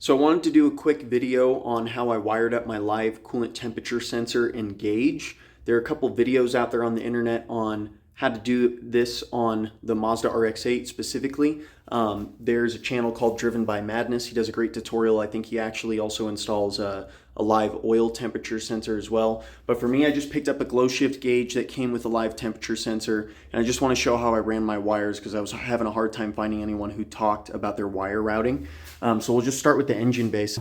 So I wanted to do a quick video on how I wired up my live coolant temperature sensor and gauge. There are a couple videos out there on the internet on how to do this on the Mazda RX8 specifically. There's a channel called Driven by Madness. He does a great tutorial. I think he actually also installs a live oil temperature sensor as well. But for me, I just picked up a GlowShift gauge that came with a live temperature sensor, and I just want to show how I ran my wires because I was having a hard time finding anyone who talked about their wire routing. So we'll just start with the engine base.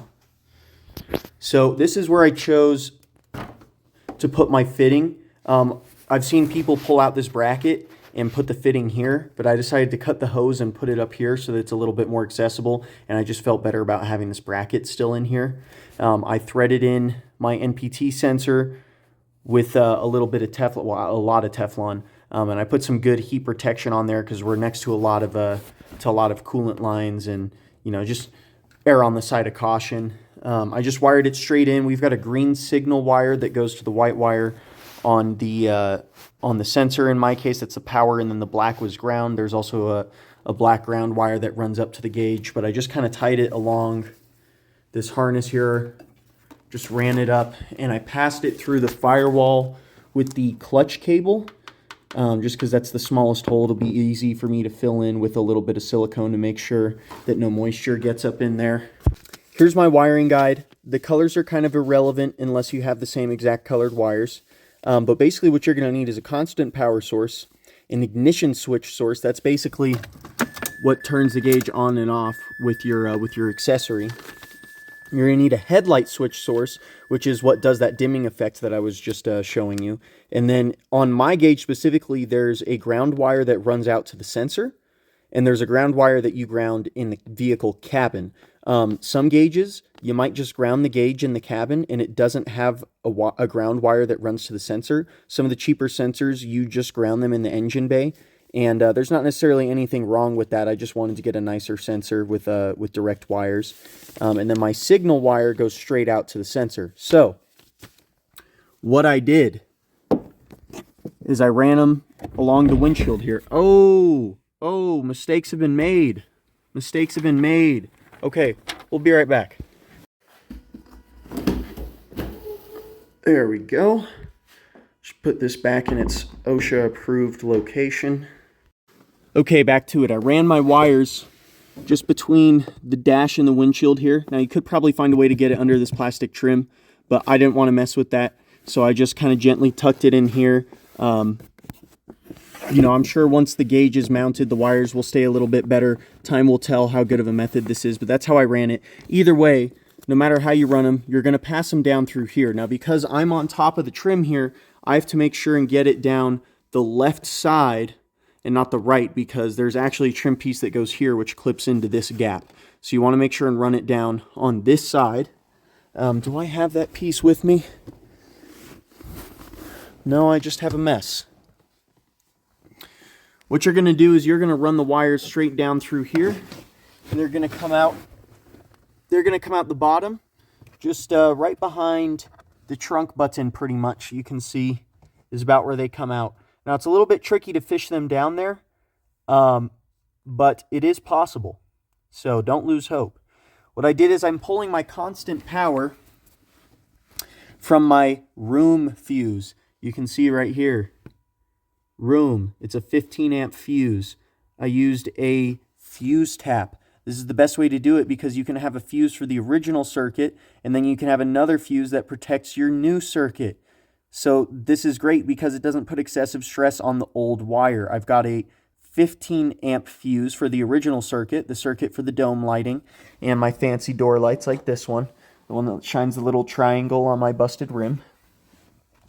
So this is where I chose to put my fitting. I've seen people pull out this bracket and put the fitting here, but I decided to cut the hose and put it up here so that it's a little bit more accessible, and I just felt better about having this bracket still in here. I threaded in my NPT sensor with a little bit of Teflon, well, a lot of Teflon, and I put some good heat protection on there because we're next to a lot of coolant lines, and just err on the side of caution. I just wired it straight in. We've got a green signal wire that goes to the white wire on the sensor. In my case, that's the power, and then the black was ground. There's also a black ground wire that runs up to the gauge, but I just kind of tied it along this harness here, just ran it up, and I passed it through the firewall with the clutch cable, just because that's the smallest hole. It'll be easy for me to fill in with a little bit of silicone to make sure that no moisture gets up in there. Here's my wiring guide. The colors are kind of irrelevant unless you have the same exact colored wires. But basically what you're going to need is a constant power source, an ignition switch source. That's basically what turns the gauge on and off with your accessory. You're going to need a headlight switch source, which is what does that dimming effect that I was just showing you. And then on my gauge specifically, there's a ground wire that runs out to the sensor, and there's a ground wire that you ground in the vehicle cabin. Some gauges, you might just ground the gauge in the cabin and it doesn't have a ground wire that runs to the sensor. Some of the cheaper sensors, you just ground them in the engine bay. And there's not necessarily anything wrong with that. I just wanted to get a nicer sensor with direct wires. And then my signal wire goes straight out to the sensor. So what I did is I ran them along the windshield here. Oh, mistakes have been made. Mistakes have been made. Okay, we'll be right back. There we go. Just put this back in its OSHA approved location. Okay, back to it. I ran my wires just between the dash and the windshield here. Now you could probably find a way to get it under this plastic trim, but I didn't want to mess with that. So I just kind of gently tucked it in here. I'm sure once the gauge is mounted, the wires will stay a little bit better. Time will tell how good of a method this is, but that's how I ran it. Either way, no matter how you run them, you're going to pass them down through here. Now, because I'm on top of the trim here, I have to make sure and get it down the left side and not the right, because there's actually a trim piece that goes here which clips into this gap. So you want to make sure and run it down on this side. Do I have that piece with me? No, I just have a mess. What you're going to do is you're going to run the wires straight down through here, and they're going to come out. They're going to come out the bottom, just right behind the trunk button. Pretty much, you can see is about where they come out. Now it's a little bit tricky to fish them down there, but it is possible. So don't lose hope. What I did is I'm pulling my constant power from my room fuse. You can see right here. Room. It's a 15 amp fuse. I used a fuse tap. This is the best way to do it because you can have a fuse for the original circuit and then you can have another fuse that protects your new circuit. So this is great because it doesn't put excessive stress on the old wire. I've got a 15 amp fuse for the original circuit, the circuit for the dome lighting, and my fancy door lights like this one, the one that shines the little triangle on my busted rim.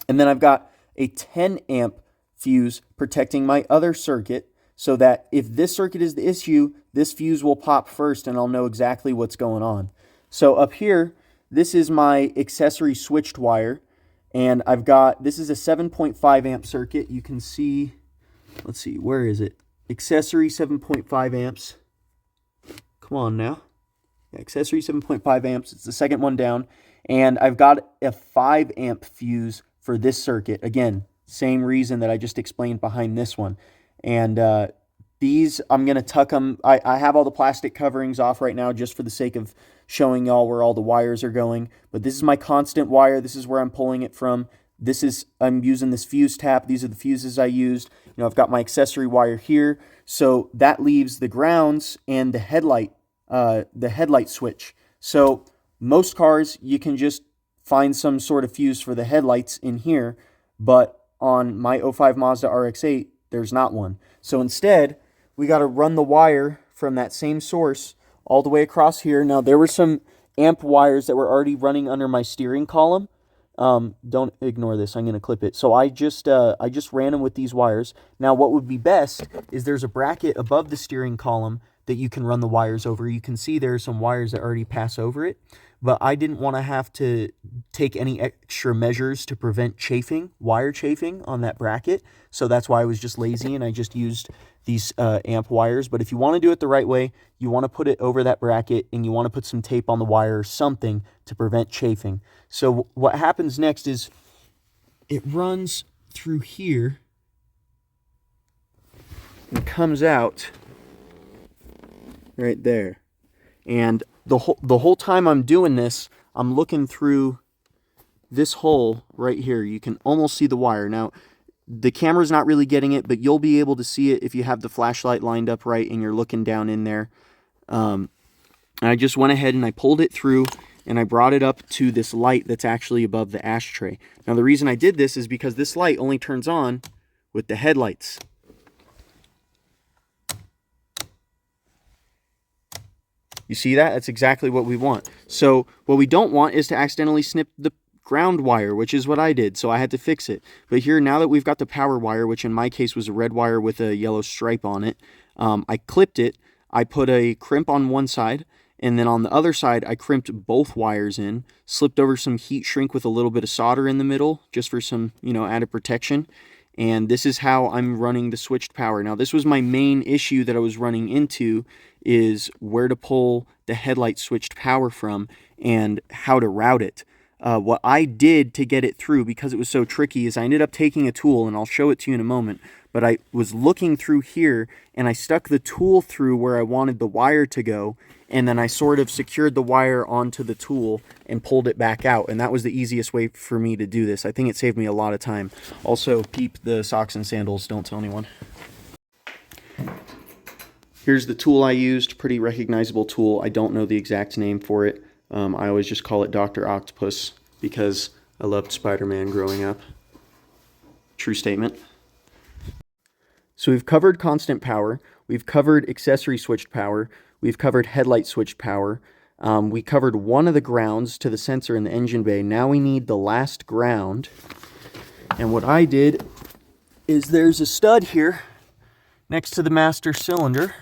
And then I've got a 10 amp fuse protecting my other circuit so that if this circuit is the issue, this fuse will pop first and I'll know exactly what's going on. So up here, this is my accessory switched wire, and this is a 7.5 amp circuit. You can see, let's see, where is it? Accessory 7.5 amps. Come on now. Yeah, accessory 7.5 amps. It's the second one down. And I've got a 5 amp fuse for this circuit. Again, same reason that I just explained behind this one. And These, I'm going to tuck them. I have all the plastic coverings off right now just for the sake of showing y'all where all the wires are going. But this is my constant wire. This is where I'm pulling it from. I'm using this fuse tap. These are the fuses I used. I've got my accessory wire here. So that leaves the grounds and the headlight switch. So most cars, you can just find some sort of fuse for the headlights in here. But on my 05 Mazda RX8, there's not one. So instead, we got to run the wire from that same source all the way across here. Now, there were some amp wires that were already running under my steering column. Don't ignore this. I'm going to clip it. So I just ran them with these wires. Now, what would be best is there's a bracket above the steering column that you can run the wires over. You can see there are some wires that already pass over it, but I didn't want to have to take any extra measures to prevent wire chafing on that bracket. So that's why I was just lazy and I just used these amp wires. But if you want to do it the right way, you want to put it over that bracket and you want to put some tape on the wire or something to prevent chafing. So what happens next is it runs through here and comes out right there. And the whole time I'm doing this, I'm looking through this hole right here. You can almost see the wire. Now, the camera's not really getting it, but you'll be able to see it if you have the flashlight lined up right and you're looking down in there. And I just went ahead and I pulled it through and I brought it up to this light that's actually above the ashtray. Now, the reason I did this is because this light only turns on with the headlights. You see that? That's exactly what we want. So what we don't want is to accidentally snip the ground wire, which is what I did. So I had to fix it. But here, now that we've got the power wire, which in my case was a red wire with a yellow stripe on it, I clipped it. I put a crimp on one side, and then on the other side, I crimped both wires in, slipped over some heat shrink with a little bit of solder in the middle, just for some, added protection. And this is how I'm running the switched power. Now, this was my main issue that I was running into, is where to pull the headlight switched power from and how to route it. What I did to get it through, because it was so tricky, is I ended up taking a tool, and I'll show it to you in a moment, but I was looking through here, and I stuck the tool through where I wanted the wire to go, and then I sort of secured the wire onto the tool and pulled it back out, and that was the easiest way for me to do this. I think it saved me a lot of time. Also, peep the socks and sandals, don't tell anyone. Here's the tool I used, pretty recognizable tool. I don't know the exact name for it. I always just call it Dr. Octopus because I loved Spider-Man growing up. True statement. So we've covered constant power, we've covered accessory switched power, we've covered headlight switched power, we covered one of the grounds to the sensor in the engine bay. Now we need the last ground. And what I did is there's a stud here next to the master cylinder.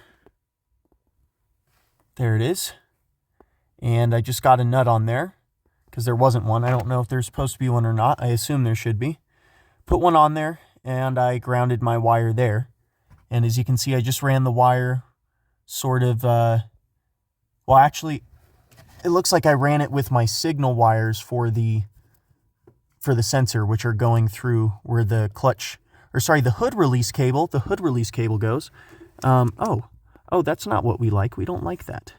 There it is. And I just got a nut on there because there wasn't one. I don't know if there's supposed to be one or not. I assume there should be. Put one on there and I grounded my wire there. And as you can see, I just ran the wire sort of, well, actually, it looks like I ran it with my signal wires for the sensor, which are going through where the the hood release cable goes. Oh, that's not what we like. We don't like that.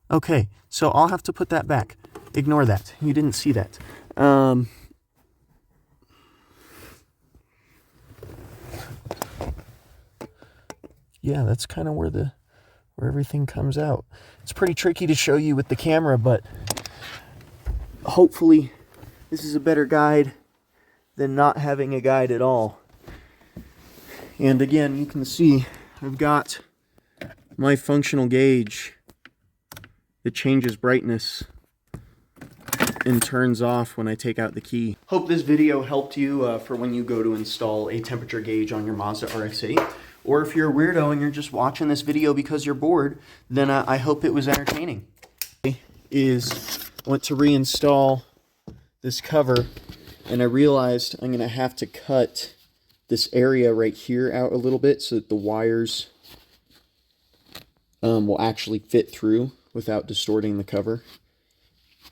Okay, so I'll have to put that back. Ignore that. You didn't see that. Yeah, that's kind of where everything comes out. It's pretty tricky to show you with the camera, but hopefully this is a better guide than not having a guide at all. And again, you can see I've got my functional gauge. It changes brightness and turns off when I take out the key. Hope this video helped you for when you go to install a temperature gauge on your Mazda RX8. Or if you're a weirdo and you're just watching this video because you're bored, then I hope it was entertaining. I went to reinstall this cover and I realized I'm gonna have to cut this area right here out a little bit so that the wires will actually fit through without distorting the cover.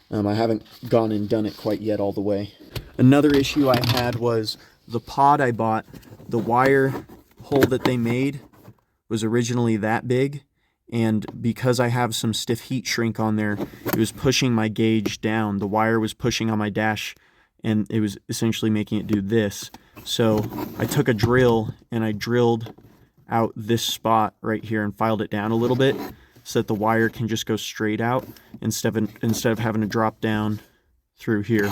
I haven't gone and done it quite yet all the way. Another issue I had was the pod I bought the wire hole that they made was originally that big, and because I have some stiff heat shrink on there, it was pushing my gauge down. The wire was pushing on my dash, and it was essentially making it do this. So I took a drill and I drilled out this spot right here and filed it down a little bit so that the wire can just go straight out instead of having to drop down through here.